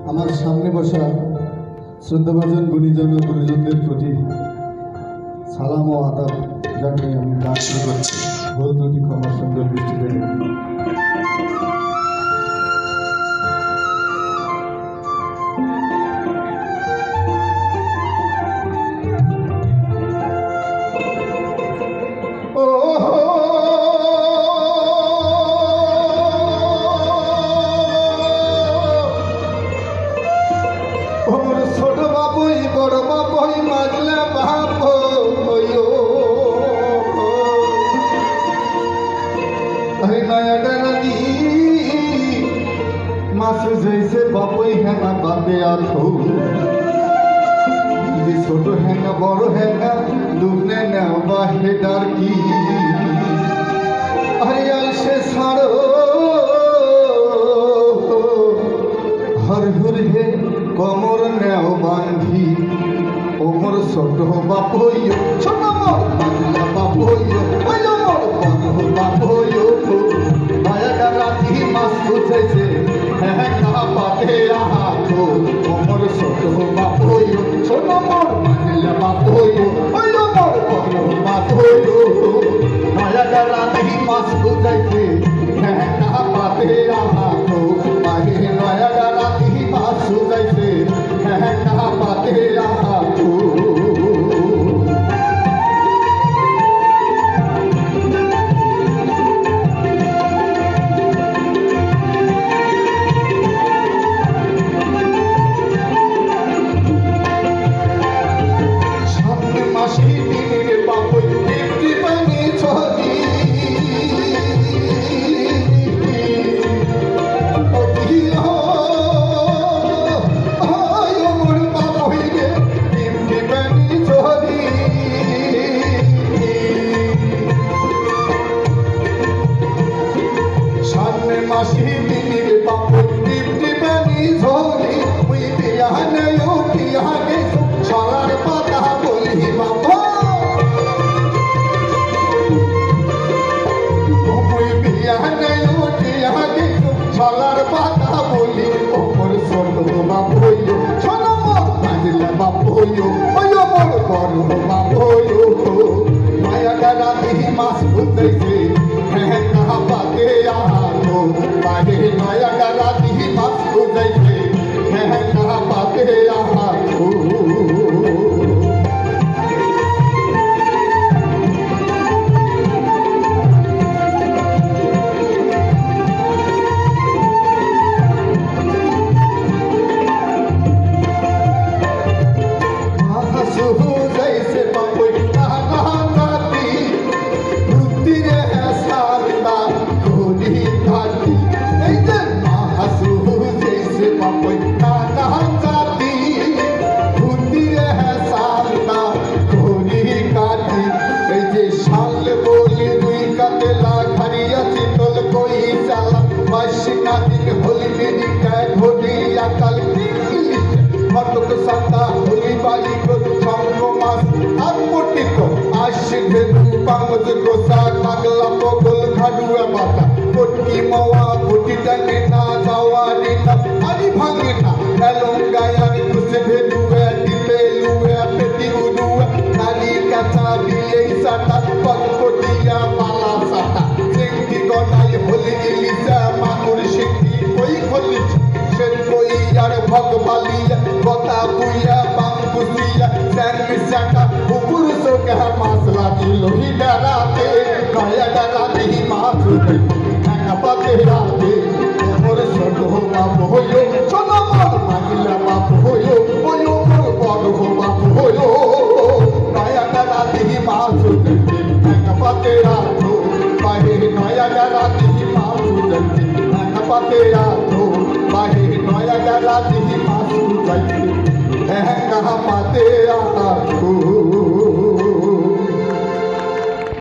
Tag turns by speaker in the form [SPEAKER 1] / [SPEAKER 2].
[SPEAKER 1] আমার সামনে বসা শ্রদ্ধাভাজন গুণীজন ও গুরুজনদের প্রতি সালাম ও আদাব জানিয়ে আমি গান শুরু করছি। ভুল ত্রুটি ক্ষমা সুন্দর দৃষ্টিতে ছোট বাবুই বড় বাবুই মাজলা বাবু नया डरानी मासु जैसे बाबुई है ना बाते आथो ये छोटो है ना बड़ो है ना दुगने ना बाहे डर की हरियाल से सारो हर हुर है कमर नेओ बांधी ओमर छोटो बाबुइयो छोटो मोर बाजला बाबुइयो ओयो मोर बड़ो बाबुइयो माया डराती मासु जैसे है ना बाते आथो ओमर छोटो बाबुइयो छोटो मोर बाजला बाबुइयो ओयो मोर बड़ो बाबुइयो माया डराती मासु जैसे है ना बाते आथो माही माया डराती मासु जैसे है ना बाते आथो माया डराती मासु जैसे है ना बाते आथो माही माया डराती मासु जैसे है ना बाते आथो पाते